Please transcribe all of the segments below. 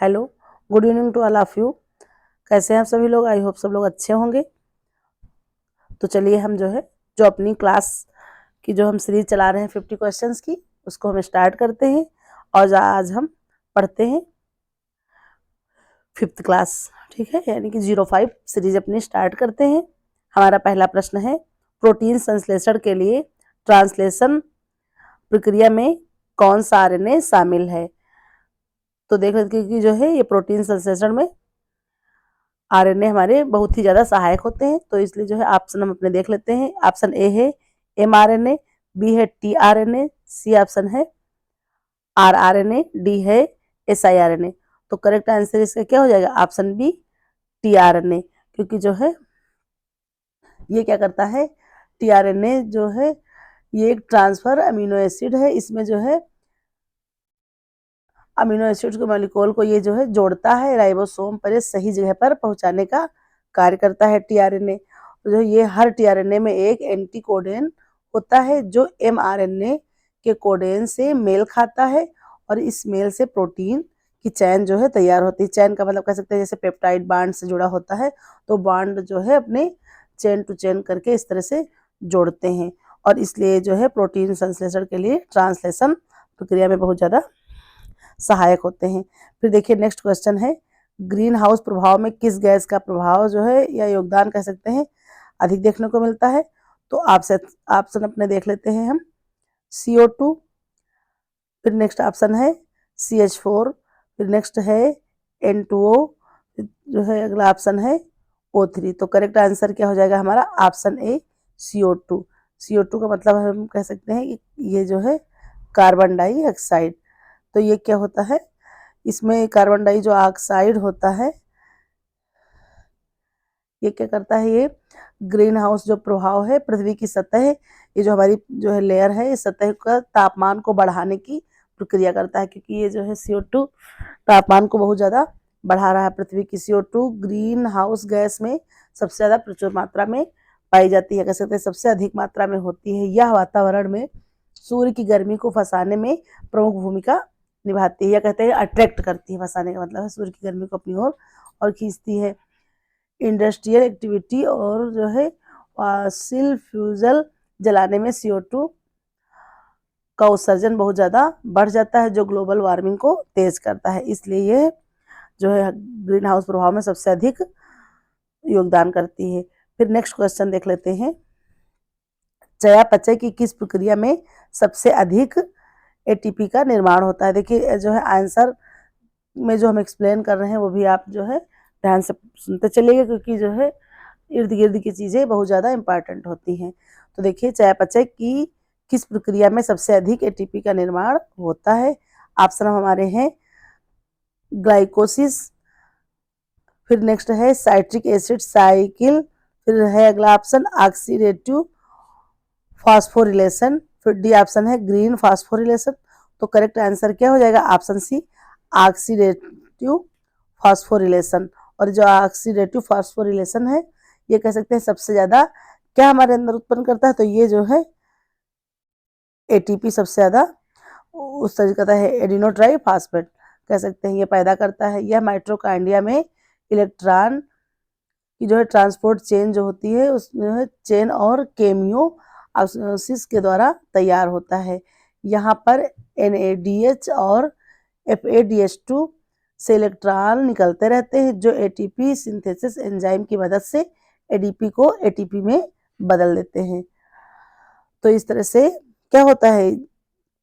Hello, good evening to all of you. कैसे हैं आप सभी लोग? आई होप सब लोग अच्छे होंगे। तो चलिए हम जो अपनी क्लास की जो हम सीरीज चला रहे हैं 50 क्वेश्चंस की, उसको हम स्टार्ट करते हैं। और आज हम पढ़ते हैं 5th क्लास, ठीक है, यानी कि 05 सीरीज अपनी स्टार्ट करते हैं। हमारा पहला प्रश्न है, प्रोटीन संश्लेषण के लिए ट्रांसलेशन प्रक्रिया में कौन सा आरएनए शामिल है? तो देख लेते हैं कि ये प्रोटीन संश्लेषण में आरएनए हमारे बहुत ही ज्यादा सहायक होते हैं। तो इसलिए ऑप्शन हम अपने देख लेते हैं। ऑप्शन ए है mRNA, बी है tRNA, सी ऑप्शन है rRNA, डी है siRNA। तो करेक्ट आंसर इसका क्या हो जाएगा? ऑप्शन बी tRNA, क्योंकि ये क्या करता है, tRNA ये एक ट्रांसफर अमीनो एसिड है। इसमें अमीनो एसिड के मॉलिक्यूल को ये जोड़ता है, राइबोसोम पर सही जगह पर पहुंचाने का कार्य करता है टीआरएनए। तो ये हर टीआरएनए में एक एंटी कोडन होता है जो एमआरएनए के कोडन से मेल खाता है, और इस मेल से प्रोटीन की चैन तैयार होती है। चैन का मतलब कह सकते हैं जैसे पेप्टाइड बांड से जुड़ा होता है, तो बांड अपने चेन टू चेन करके इस तरह से जोड़ते हैं, और इसलिए प्रोटीन संश्लेषण के लिए ट्रांसलेशन प्रक्रिया में बहुत ज्यादा सहायक होते हैं। फिर देखिए नेक्स्ट क्वेश्चन है, ग्रीन हाउस प्रभाव में किस गैस का प्रभाव या योगदान कह सकते हैं अधिक देखने को मिलता है? तो ऑप्शन अपने देख लेते हैं हम। CO2, फिर नेक्स्ट ऑप्शन है CH4, फिर नेक्स्ट है N2O, अगला ऑप्शन है O3। तो करेक्ट आंसर क्या हो जाएगा हमारा? Option A CO2। CO2 का मतलब हम कह सकते हैं कि ये कार्बन डाइऑक्साइड। तो ये क्या होता है, इसमें कार्बन डाई ऑक्साइड होता है, ये क्या करता है, ये ग्रीन हाउस प्रभाव है पृथ्वी की सतह, ये हमारी लेयर है, इस सतह का तापमान को बढ़ाने की प्रक्रिया करता है, क्योंकि ये CO2 तापमान को बहुत ज्यादा बढ़ा रहा है। पृथ्वी की CO2 ग्रीन हाउस गैस में सबसे ज्यादा प्रचुर मात्रा में पाई जाती है, कह सकते हैं सबसे अधिक मात्रा में होती है। यह वातावरण में सूर्य की गर्मी को फंसाने में प्रमुख भूमिका निभाती है, या कहते हैं अट्रैक्ट करती है। फंसाने का मतलब है सूर्य की गर्मी को अपनी ओर और खींचती है। इंडस्ट्रियल एक्टिविटी और फॉसिल फ्यूजल जलाने में CO2 का उत्सर्जन बहुत ज्यादा बढ़ जाता है, जो ग्लोबल वार्मिंग को तेज करता है। इसलिए ये ग्रीन हाउस प्रभाव में सबसे अधिक योगदान करती है। फिर नेक्स्ट क्वेश्चन देख लेते हैं, चयापचय की किस प्रक्रिया में सबसे अधिक ATP का निर्माण होता है? देखिए आंसर में हम एक्सप्लेन कर रहे हैं वो भी आप ध्यान से सुनते चलिएगा, क्योंकि इर्द गिर्द की चीजें बहुत ज्यादा इंपॉर्टेंट होती हैं। तो देखिए चयापचय की किस प्रक्रिया में सबसे अधिक ATP का निर्माण होता है? ऑप्शन हमारे हैं ग्लाइकोसिस, फिर नेक्स्ट है साइट्रिक एसिड साइकिल, फिर है अगला ऑप्शन ऑक्सीडेटिव फॉस्फोरिलेशन, फिर डी ऑप्शन है ग्रीन फॉस्फोरिलेशन। तो करेक्ट आंसर क्या हो जाएगा? Option C oxidative phosphorylation. और जो ऑक्सीडेटिव फॉस्फोरिलेशन है, ये कह सकते हैं सबसे ज्यादा क्या हमारे अंदर उत्पन्न करता है? तो ये ATP सबसे ज्यादा उस तरीके का है, एडिनो ट्राइफॉस्फेट कह सकते हैं, ये पैदा करता है। यह माइटोकॉन्ड्रिया में इलेक्ट्रॉन की ट्रांसपोर्ट चेन होती है, उसमें चेन और केमियो ऑक्सीजन के द्वारा तैयार होता है। यहाँ पर NADH और FADH2 से इलेक्ट्रॉन निकलते रहते हैं, जो ATP सिंथेसिस एंजाइम की मदद से ADP को ATP में बदल देते हैं। तो इस तरह से क्या होता है,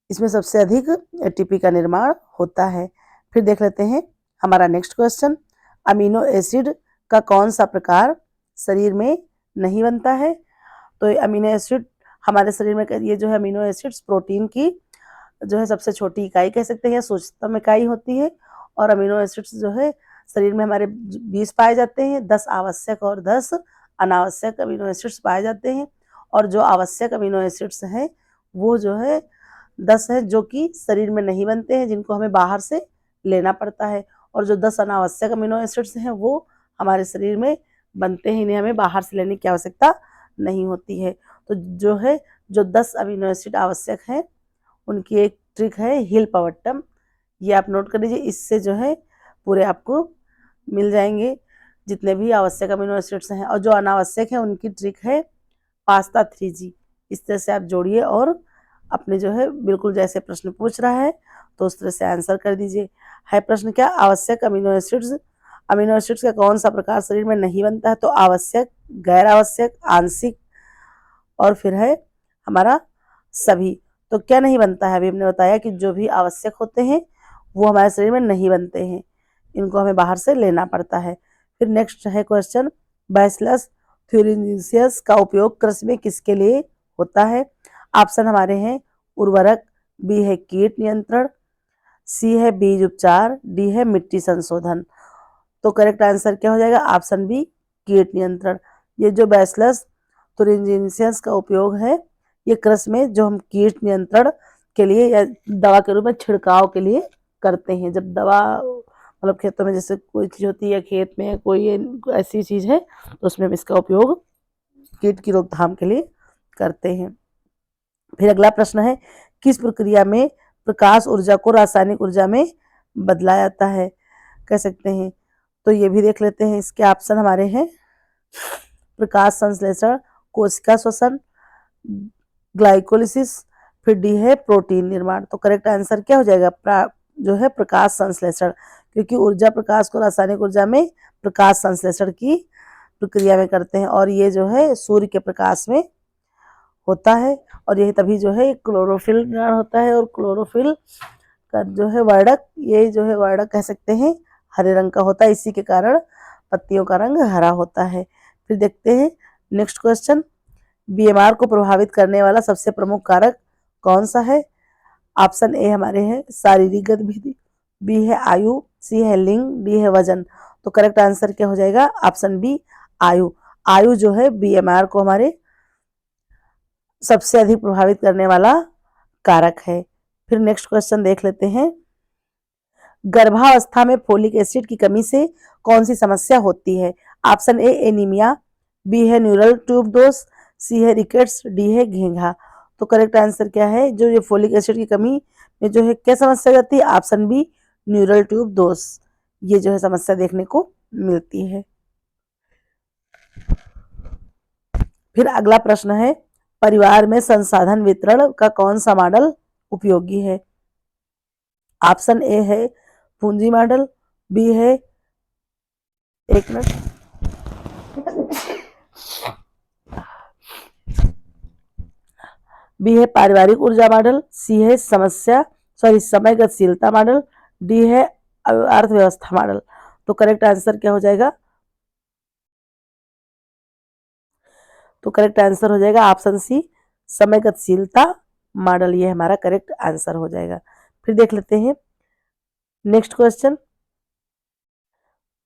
इसमें सबसे अधिक ATP का निर्माण होता है। फिर देख लेते हैं हमारा नेक्स्ट क्वेश्चन, अमीनो एसिड का कौन सा प्रकार शरीर में नहीं बनता है? तो अमीनो एसिड हमारे शरीर में ये अमीनो एसिड्स प्रोटीन की सबसे छोटी इकाई कह सकते हैं, सूक्ष्मतम इकाई होती है। और अमीनो एसिड्स शरीर में हमारे 20 पाए जाते हैं, 10 आवश्यक और 10 अनावश्यक अमीनो एसिड्स पाए जाते हैं। और जो आवश्यक अमीनो एसिड्स हैं वो 10 है, जो कि शरीर में नहीं बनते हैं, जिनको हमें बाहर से लेना पड़ता है। और जो 10 अनावश्यक अमीनो एसिड्स हैं वो हमारे शरीर में बनते हैं, इन्हें हमें बाहर से लेने की आवश्यकता नहीं होती है। तो जो 10 अमीनो एसिड आवश्यक है, उनकी एक ट्रिक है हिल पवर्टम, ये आप नोट कर लीजिए। इससे पूरे आपको मिल जाएंगे जितने भी आवश्यक अमीनो एसिड्स हैं। और जो अनावश्यक है उनकी ट्रिक है पास्ता 3G। इस तरह से आप जोड़िए और अपने जो है बिल्कुल जैसे प्रश्न पूछ रहा है तो उस तरह से आंसर कर दीजिए। है प्रश्न क्या, आवश्यक अमीनो एसिड्स का कौन सा प्रकार शरीर में नहीं बनता है? तो आवश्यक, गैर आवश्यक, आंशिक और फिर है हमारा सभी। तो क्या नहीं बनता है? अभी हमने बताया कि जो भी आवश्यक होते हैं वो हमारे शरीर में नहीं बनते हैं, इनको हमें बाहर से लेना पड़ता है। फिर नेक्स्ट है क्वेश्चन, बैसिलस थ्यूरिंजियस का उपयोग कृषि में किसके लिए होता है? ऑप्शन हमारे हैं उर्वरक, बी है कीट नियंत्रण, सी है बीज उपचार, डी है मिट्टी संशोधन। तो करेक्ट आंसर क्या हो जाएगा? ऑप्शन बी, कीट नियंत्रण। ये जो बैसिलस थ्यूरिंजियस का उपयोग है ये कृषि में जो हम कीट नियंत्रण के लिए या दवा के रूप में छिड़काव के लिए करते हैं। जब दवा मतलब खेतों में जैसे कोई चीज होती है, खेत में कोई ऐसी चीज है तो उसमें हम इसका उपयोग कीट की रोकथाम के लिए करते हैं। फिर अगला प्रश्न है, किस प्रक्रिया में प्रकाश ऊर्जा को रासायनिक ऊर्जा में बदला जाता है? कह सकते हैं। तो ये भी देख लेते हैं। इसके ऑप्शन हमारे हैं प्रकाश संश्लेषण, कोशिका श्वसन, ग्लाइकोलिसिस, फिर डी है प्रोटीन निर्माण। तो करेक्ट आंसर क्या हो जाएगा? जो है प्रकाश संश्लेषण, क्योंकि ऊर्जा प्रकाश को रासायनिक ऊर्जा में प्रकाश संश्लेषण की प्रक्रिया में करते हैं और ये जो है सूर्य के प्रकाश में होता है। और यही तभी जो है क्लोरोफिल निर्माण होता है। और क्लोरोफिल का जो है वर्णक, ये जो है वर्णक कह सकते हैं हरे रंग का होता है, इसी के कारण पत्तियों का रंग हरा होता है। फिर देखते हैं नेक्स्ट क्वेश्चन, बीएमआर को प्रभावित करने वाला सबसे प्रमुख कारक कौन सा है? ऑप्शन ए हमारे हैं शारीरिक गतिविधि, बी है आयु, सी है लिंग, डी है वजन। तो करेक्ट आंसर क्या हो जाएगा? ऑप्शन बी, आयु। आयु जो है बीएमआर को हमारे सबसे अधिक प्रभावित करने वाला कारक है। फिर नेक्स्ट क्वेश्चन देख लेते हैं, गर्भावस्था में फोलिक एसिड की कमी से कौन सी समस्या होती है? ऑप्शन ए एनीमिया, बी है न्यूरल ट्यूब दोष, सी है रिकेट्स, डी है घेंघा। तो करेक्ट आंसर क्या है? जो ये फोलिक एसिड की कमी में जो है क्या समस्या जाती है? ऑप्शन बी, न्यूरल ट्यूब दोष। ये जो है समस्या देखने को मिलती है। फिर अगला प्रश्न है, परिवार में संसाधन वितरण का कौन सा मॉडल उपयोगी है? ऑप्शन ए है पूंजी मॉडल, बी है एक मिनट बी है पारिवारिक ऊर्जा मॉडल, सी है समय गतिशीलता मॉडल, डी है अर्थव्यवस्था मॉडल। तो करेक्ट आंसर क्या हो जाएगा? तो करेक्ट आंसर हो जाएगा ऑप्शन सी, समय गतिशीलता मॉडल। ये हमारा करेक्ट आंसर हो जाएगा। फिर देख लेते हैं नेक्स्ट क्वेश्चन,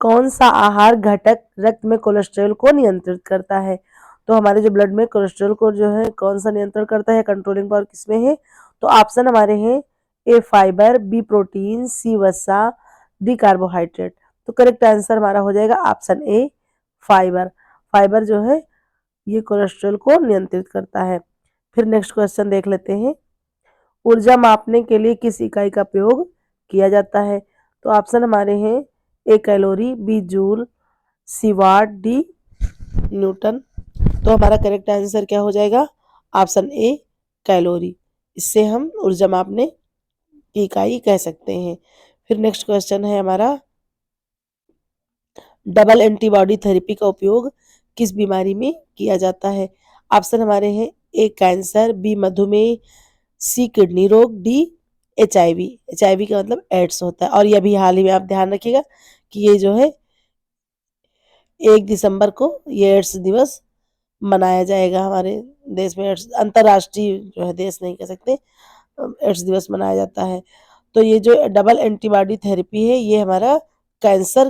कौन सा आहार घटक रक्त में कोलेस्ट्रॉल को नियंत्रित करता है? तो हमारे जो ब्लड में कोलेस्ट्रॉल को जो है कौन सा नियंत्रण करता है, कंट्रोलिंग पावर किसमें है? तो ऑप्शन हमारे हैं ए फाइबर, बी प्रोटीन, सी वसा, डी कार्बोहाइड्रेट। तो करेक्ट आंसर हमारा हो जाएगा ऑप्शन ए, फाइबर। फाइबर जो है ये कोलेस्ट्रॉल को नियंत्रित करता है। फिर नेक्स्ट क्वेश्चन देख लेते हैं, ऊर्जा मापने के लिए किस इकाई का प्रयोग किया जाता है? तो ऑप्शन हमारे हैं ए कैलोरी, बी जूल, सी वाट, डी न्यूटन। तो हमारा करेक्ट आंसर क्या हो जाएगा? Option A, calorie. इससे हम ऊर्जा मापने की इकाई कह सकते हैं। फिर नेक्स्ट क्वेश्चन है हमारा, डबल एंटीबॉडी थेरेपी का उपयोग किस बीमारी में किया जाता है? ऑप्शन हमारे हैं ए कैंसर, बी मधुमेह, सी किडनी रोग, डी HIV। HIV का मतलब एड्स होता है। और ये अभी हाल ही में आप ध्यान रखिएगा कि ये जो है 1 दिसंबर को ये एड्स दिवस मनाया जाएगा हमारे देश में। एड्स अंतर्राष्ट्रीय जो है, देश नहीं कह सकते, एड्स दिवस मनाया जाता है। तो ये जो डबल एंटीबॉडी थेरेपी है ये हमारा कैंसर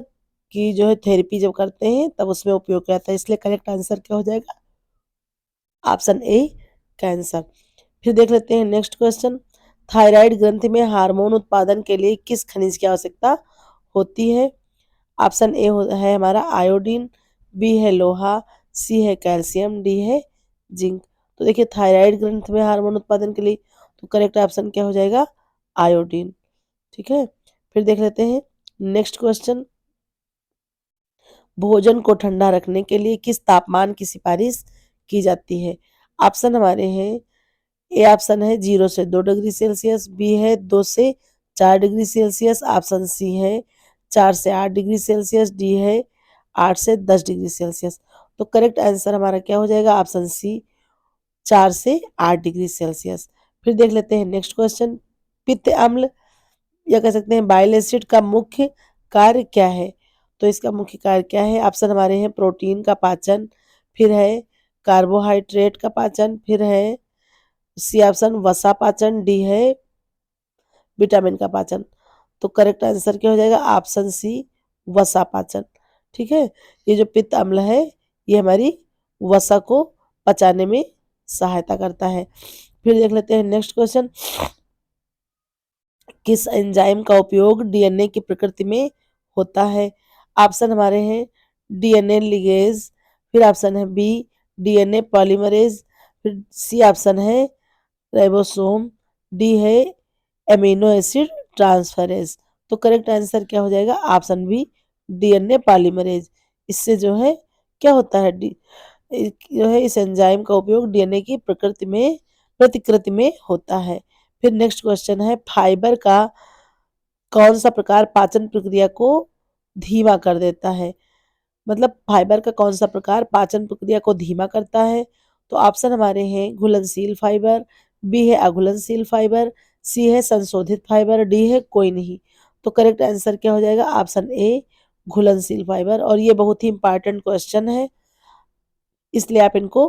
की जो है थेरेपी जब करते हैं तब उसमें उपयोग किया जाता है। इसलिए करेक्ट आंसर क्या हो जाएगा? Option A, cancer. फिर देख लेते हैं नेक्स्ट क्वेश्चन, थायराइड ग्रंथि में हार्मोन उत्पादन के लिए किस खनिज की आवश्यकता होती है? ऑप्शन ए है हमारा आयोडीन, बी है लोहा, सी है कैल्शियम, डी है जिंक। तो देखिए थायराइड ग्रंथि में हार्मोन उत्पादन के लिए तो करेक्ट ऑप्शन क्या हो जाएगा? आयोडीन। ठीक है। फिर देख लेते हैं नेक्स्ट क्वेश्चन, भोजन को ठंडा रखने के लिए किस तापमान की सिफारिश की जाती है? ऑप्शन हमारे हैं, ए ऑप्शन है 0 से 2 डिग्री सेल्सियस, बी है 2 से 4 डिग्री सेल्सियस, ऑप्शन सी है 4 से 8 डिग्री सेल्सियस, डी है 8 से 10 डिग्री सेल्सियस। तो करेक्ट आंसर हमारा क्या हो जाएगा? ऑप्शन सी 4 से 8 डिग्री सेल्सियस। फिर देख लेते हैं नेक्स्ट क्वेश्चन, पित्त अम्ल या कह सकते हैं बाइल एसिड का मुख्य कार्य क्या है? तो इसका मुख्य कार्य क्या है? ऑप्शन हमारे हैं प्रोटीन का पाचन, फिर है कार्बोहाइड्रेट का पाचन, फिर है सी ऑप्शन वसा पाचन, डी है विटामिन का पाचन। तो करेक्ट आंसर क्या हो जाएगा? ऑप्शन सी वसा पाचन। ठीक है, ये जो पित्त अम्ल है ये हमारी वसा को पचाने में सहायता करता है। फिर देख लेते हैं नेक्स्ट क्वेश्चन, किस एंजाइम का उपयोग डीएनए की प्रकृति में होता है? ऑप्शन हमारे हैं डीएनए लिगेज, फिर ऑप्शन है बी डीएनए पॉलीमरेज, फिर सी ऑप्शन है राइबोसोम, डी है एमिनो एसिड ट्रांसफरेज। तो करेक्ट आंसर क्या हो जाएगा? Option B DNA polymerase. इससे जो है क्या होता है, जो है इस एंजाइम का उपयोग डीएनए की प्रकृति में प्रतिकृति में होता है। फिर नेक्स्ट क्वेश्चन है, फाइबर का कौन सा प्रकार पाचन प्रक्रिया को धीमा कर देता है? मतलब फाइबर का कौन सा प्रकार पाचन प्रक्रिया को धीमा करता है? तो ऑप्शन हमारे हैं घुलनशील फाइबर, बी है अघुलनशील फाइबर, सी है संशोधित फाइबर, डी है कोई नहीं। तो करेक्ट आंसर क्या हो जाएगा? ऑप्शन ए घुलनशील फाइबर। और ये बहुत ही इंपॉर्टेंट क्वेश्चन है, इसलिए आप इनको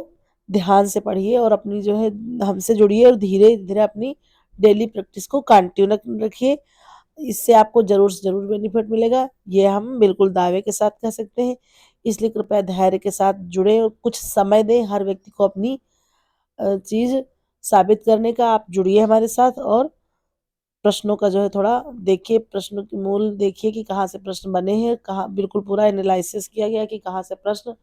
ध्यान से पढ़िए और अपनी जो है हमसे जुड़िए और धीरे धीरे अपनी डेली प्रैक्टिस को कंटिन्यू रखिए। इससे आपको ज़रूर से ज़रूर बेनिफिट मिलेगा, ये हम बिल्कुल दावे के साथ कह सकते हैं। इसलिए कृपया धैर्य के साथ जुड़ें और कुछ समय दें हर व्यक्ति को अपनी चीज़ साबित करने का। आप जुड़िए हमारे साथ और प्रश्नों का जो है थोड़ा देखिए, प्रश्नों की मूल देखिए कि कहाँ से प्रश्न बने हैं, कहाँ बिल्कुल पूरा एनालिसिस किया गया कि कहाँ से प्रश्न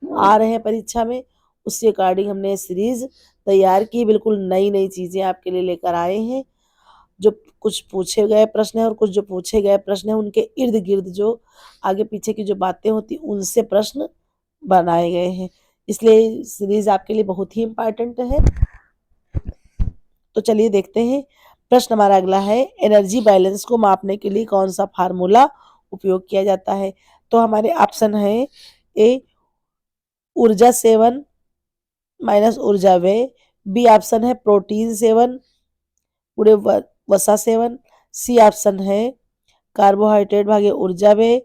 आ रहे हैं परीक्षा में। उसी अकॉर्डिंग हमने सीरीज़ तैयार की, बिल्कुल नई-नई चीज़ें आपके लिए लेकर आए हैं। जो कुछ पूछे गए प्रश्न हैं और कुछ जो पूछे गए प्रश्न हैं उनके इर्द-गिर्द जो आगे पीछे की जो बातें होती उनसे प्रश्न बनाए गए हैं। इसलिए सीरीज़ आपके लिए बहुत ही इम्पोर्टेंट है। तो चलिए देखते हैं, प्रश्न हमारा अगला है, एनर्जी बैलेंस को मापने के लिए कौन सा फार्मूला उपयोग किया जाता है? तो हमारे ऑप्शन है ए ऊर्जा सेवन माइनस ऊर्जा व्यय, बी ऑप्शन है प्रोटीन सेवन गुणे वसा सेवन, सी ऑप्शन है कार्बोहाइड्रेट भागे ऊर्जा व्यय,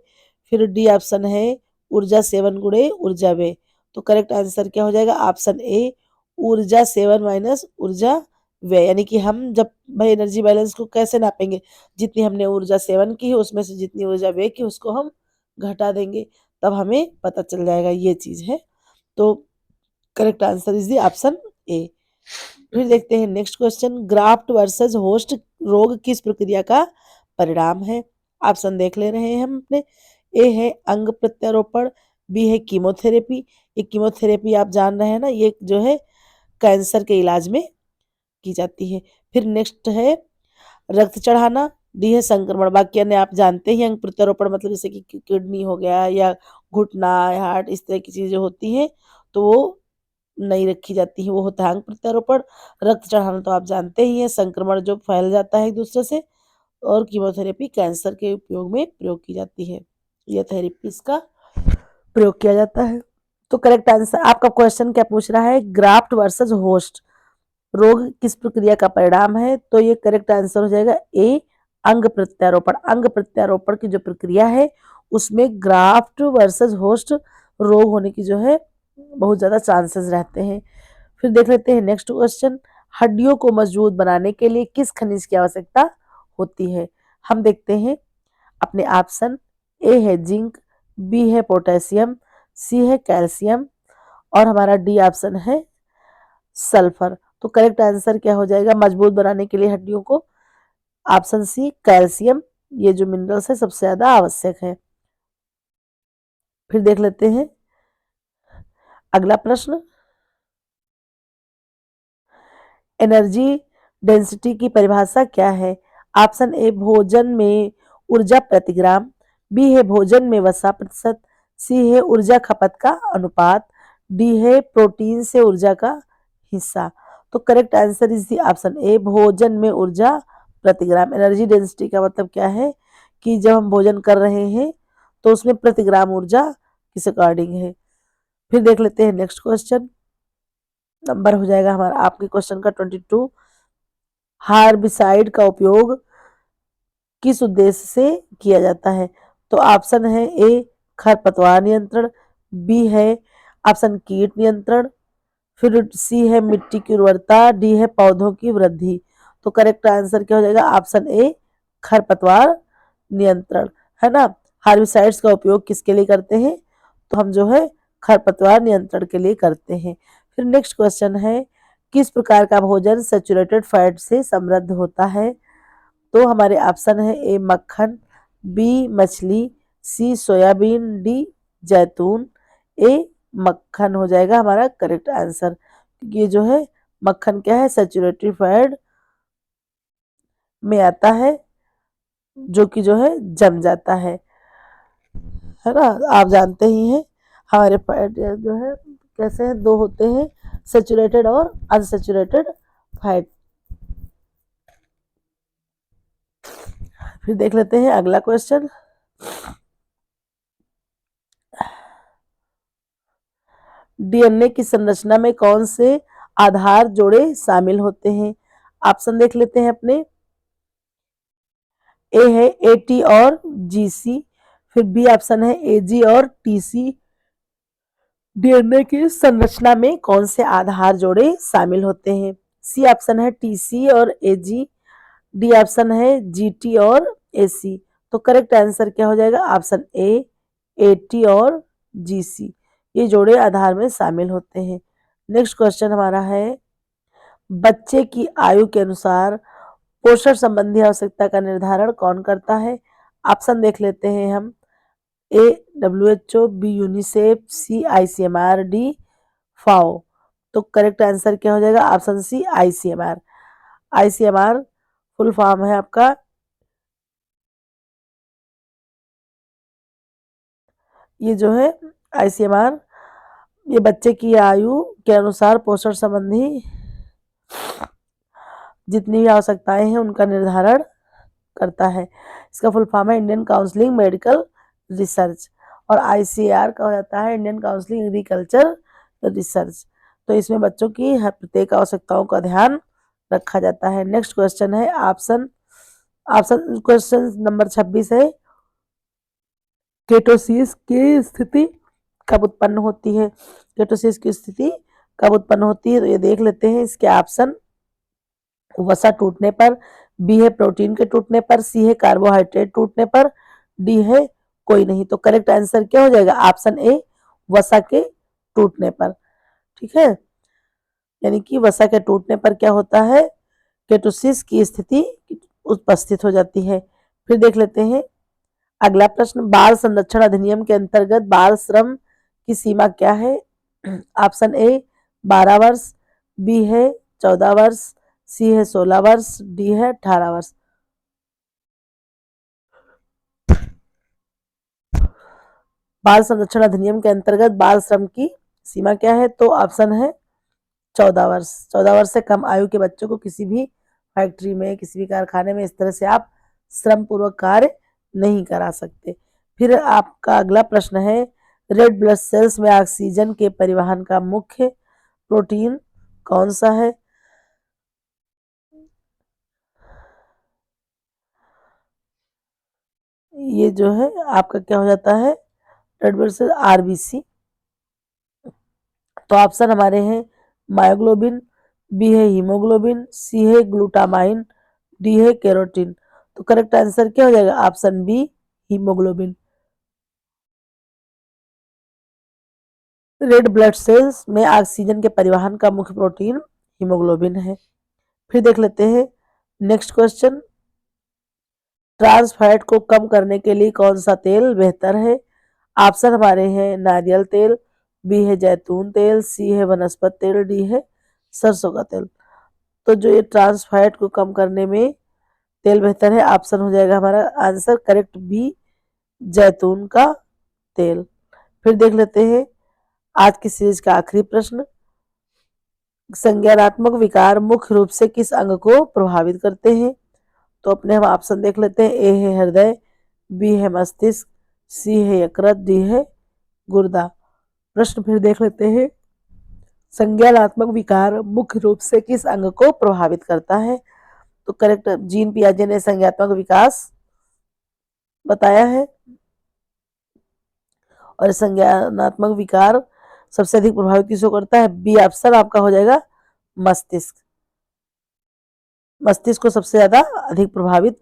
फिर डी ऑप्शन है ऊर्जा सेवन गुणे ऊर्जा व्यय। तो करेक्ट आंसर क्या हो जाएगा? ऑप्शन ए ऊर्जा सेवन माइनस ऊर्जा व्यय। यानी कि हम जब भाई एनर्जी बैलेंस को कैसे नापेंगे, जितनी हमने ऊर्जा सेवन की है उसमें से जितनी ऊर्जा व्यय की उसको हम घटा देंगे, तब हमें पता चल जाएगा, ये चीज है। तो correct answer is the option A. फिर देखते हैं next question, graft versus host रोग किस प्रक्रिया का परिणाम है? ऑप्शन देख ले रहे हैं हम अपने, ए है अंग प्रत्यारोपण, बी है कीमोथेरेपी। ये कीमोथेरेपी आप जान रहे हैं ना, ये जो है कैंसर के इलाज में की जाती है। फिर नेक्स्ट है रक्त चढ़ाना, डी है संक्रमण। बाकी अन्य आप जानते ही, अंग प्रत्यारोपण मतलब जैसे कि किडनी हो गया या घुटना या हार्ट, इस तरह की चीजें होती हैं तो वो नहीं रखी जाती है, वो होता है अंग प्रत्यारोपण। रक्त चढ़ाना तो आप जानते ही हैं, संक्रमण जो फैल जाता है एक दूसरे से। और कीमोथेरेपी कैंसर के उपयोग में प्रयोग की जाती है, यह थेरेपी इसका प्रयोग किया जाता है। तो करेक्ट आंसर आपका क्वेश्चन क्या पूछ रहा है, ग्राफ्ट वर्सेस होस्ट रोग किस प्रक्रिया का परिणाम है? तो ये करेक्ट आंसर हो जाएगा ए अंग प्रत्यारोपण। अंग प्रत्यारोपण की जो प्रक्रिया है उसमें ग्राफ्ट वर्सेस होस्ट रोग होने की जो है बहुत ज्यादा चांसेस रहते हैं। फिर देख लेते हैं नेक्स्ट क्वेश्चन, हड्डियों को मजबूत बनाने के लिए किस खनिज की आवश्यकता होती है? हम देखते हैं अपने ऑप्शन, ए है जिंक, बी है पोटेशियम, सी है कैल्शियम और हमारा डी ऑप्शन है सल्फर। तो करेक्ट आंसर क्या हो जाएगा मजबूत बनाने के लिए हड्डियों को? ऑप्शन सी कैल्शियम, ये जो मिनरल्स है सबसे ज्यादा आवश्यक है। फिर देख लेते हैं अगला प्रश्न, एनर्जी डेंसिटी की परिभाषा क्या है? ऑप्शन ए भोजन में ऊर्जा प्रतिग्राम, बी है भोजन में वसा प्रतिशत, सी है ऊर्जा खपत का अनुपात, डी है प्रोटीन से ऊर्जा का हिस्सा। तो correct answer is the option A, भोजन में ऊर्जा प्रतिग्राम। एनर्जी डेंसिटी का मतलब क्या है कि जब हम भोजन कर रहे हैं तो उसमें प्रतिग्राम ऊर्जा किस अकॉर्डिंग है। फिर देख लेते हैं नेक्स्ट क्वेश्चन, नंबर हो जाएगा हमारा आपके क्वेश्चन का 22। हार्बिसाइड का उपयोग किस उद्देश्य से किया जाता है। तो ऑप्शन है ए खरपतवार नियंत्रण, बी है ऑप्शन कीट नियंत्रण, फिर सी है मिट्टी की उर्वरता, डी है पौधों की वृद्धि। तो करेक्ट आंसर क्या हो जाएगा, ऑप्शन ए खरपतवार नियंत्रण, है ना। हार्बिसाइड्स का उपयोग किसके लिए करते हैं, तो हम जो है खरपतवार नियंत्रण के लिए करते हैं। फिर नेक्स्ट क्वेश्चन है, किस प्रकार का भोजन सैचुरेटेड फैट से समृद्ध होता है। तो हमारे ऑप्शन है ए मक्खन, बी मछली, सी सोयाबीन, डी जैतून। ए मक्खन हो जाएगा हमारा करेक्ट आंसर। ये जो है मक्खन क्या है, सैचुरेटेड फैट में आता है, जो कि जो है जम जाता है ना। आप जानते ही हैं हमारे फैट जो है कैसे हैं, दो होते हैं, सैचुरेटेड और अनसैचुरेटेड फैट। फिर देख लेते हैं अगला क्वेश्चन, डीएनए की संरचना में कौन से आधार जोड़े शामिल होते हैं। ऑप्शन देख लेते हैं अपने, ए है एटी और जीसी, फिर बी ऑप्शन है एजी और टीसी। डीएनए की संरचना में कौन से आधार जोड़े शामिल होते हैं। सी ऑप्शन है टीसी और एजी, डी ऑप्शन है जीटी और एसी। तो करेक्ट आंसर क्या हो जाएगा, ऑप्शन ए एटी और जीसी, ये जोड़े आधार में शामिल होते हैं। नेक्स्ट क्वेश्चन हमारा है, बच्चे की आयु के अनुसार पोषण संबंधी आवश्यकता का निर्धारण कौन करता है। ऑप्शन देख लेते हैं हम, A WHO, B UNICEF, C ICMR, D FAO. तो करेक्ट आंसर क्या हो जाएगा, option C ICMR। ICMR full form है आपका, ये जो है ICMR, ये बच्चे की आयु के अनुसार पोषण संबंधी जितनी भी आवश्यकताएं हैं उनका निर्धारण करता है। इसका फुल फॉर्म है इंडियन काउंसिलिंग मेडिकल रिसर्च, और ICAR का हो जाता है इंडियन काउंसिलिंग एग्रीकल्चर रिसर्च। तो इसमें बच्चों की हर प्रत्येक आवश्यकताओं का ध्यान रखा जाता है। नेक्स्ट क्वेश्चन है ऑप्शन ऑप्शन क्वेश्चन नंबर 26 है, केटोसिस की स्थिति कब उत्पन्न होती है। केटोसिस की स्थिति कब उत्पन्न होती है, तो ये देख लेते हैं इसके ऑप्शन, वसा टूटने पर, बी है प्रोटीन के टूटने पर, सी है कार्बोहाइड्रेट टूटने पर, डी है कोई नहीं। तो करेक्ट आंसर क्या हो जाएगा, ऑप्शन ए वसा के टूटने पर। ठीक है, यानी कि वसा के टूटने पर क्या होता है, केटोसिस की स्थिति उपस्थित हो जाती है। फिर देख लेते हैं अगला प्रश्न, बाल संरक्षण अधिनियम के अंतर्गत बाल श्रम की सीमा क्या है। ऑप्शन ए 12 वर्ष, बी है 14 वर्ष, सी है 16 वर्ष, डी है 18 वर्ष। बाल संरक्षण अधिनियम के अंतर्गत बाल श्रम की सीमा क्या है, तो ऑप्शन है 14 वर्ष। 14 वर्ष से कम आयु के बच्चों को किसी भी फैक्ट्री में, किसी भी कारखाने में इस तरह से आप श्रम पूर्वक कार्य नहीं करा सकते। फिर आपका अगला प्रश्न है, रेड ब्लड सेल्स में ऑक्सीजन के परिवहन का मुख्य प्रोटीन कौन सा है। ये जो है आपका क्या हो जाता है, रेड ब्लड सेल आरबीसी। तो ऑप्शन हमारे हैं मायोग्लोबिन, बी है हीमोग्लोबिन, सी है ग्लूटामाइन, डी है कैरोटीन। तो करेक्ट आंसर क्या हो जाएगा, option B haemoglobin. Red blood cells में ऑक्सीजन के परिवहन का मुख्य प्रोटीन हीमोग्लोबिन है। फिर देख लेते हैं नेक्स्ट क्वेश्चन, ट्रांस फैट को कम करने के लिए कौन सा तेल बेहतर है। ऑप्शन हमारे हैं नारियल तेल, बी है जैतून तेल, सी है वनस्पति तेल, डी है सरसों का तेल। तो जो ये ट्रांस फैट को कम करने में तेल बेहतर है, ऑप्शन हो जाएगा हमारा आंसर करेक्ट बी, जैतून का तेल। फिर देख लेते हैं आज की सीरीज का आखिरी प्रश्न। संज्ञानात्मक विकार मुख्य रूप से किस अंग को प्रभावित करते हैं? तो अपने हम ऑप्शन देख लेते हैं। ए है हृदय, बी है मस्तिष्क, सी है यकृत, डी है गुर्दा। प्रश्न फिर देख लेते हैं। संज्ञानात्मक विकार मुख्य रूप से किस अंग को प्रभावित करता है? तो करेक्ट जीन पियाजे ने संज्ञानात्मक विकास बताया है, और संज्ञानात्मक विकार सबसे अधिक प्रभावित किसको करता है? बी ऑप्शन आपका हो जाएगा मस्तिष्क। मस्तिष्क को सबसे ज्यादा अधिक प्रभावित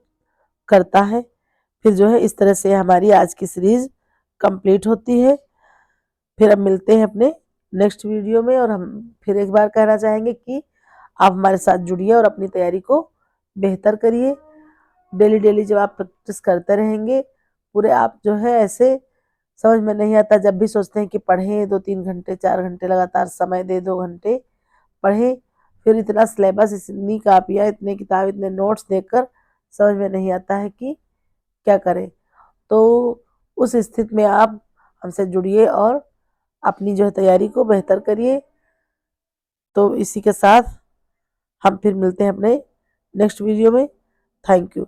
करता है। फिर जो है इस तरह से हमारी आज की सीरीज कंप्लीट होती है। फिर अब मिलते हैं अपने नेक्स्ट वीडियो में, और हम फिर एक बार कहना चाहेंगे कि आप हमारे साथ जुड़िए और अपनी तैयारी को बेहतर करिए। डेली डेली जब आप प्रैक्टिस करते रहेंगे, पूरे आप जो है ऐसे समझ में नहीं आता, जब भी सोचते हैं कि पढ़ें 2-3 घंटे 4 घंटे लगातार समय दे, 2 घंटे पढ़ें, फिर इतना सिलेबस, इतनी कापियाँ, इतने किताब, इतने नोट्स देखकर समझ में नहीं आता है कि क्या करें। तो उस स्थिति में आप हमसे जुड़िए और अपनी जो है तैयारी को बेहतर करिए। तो इसी के साथ हम फिर मिलते हैं अपने नेक्स्ट वीडियो में। Thank you.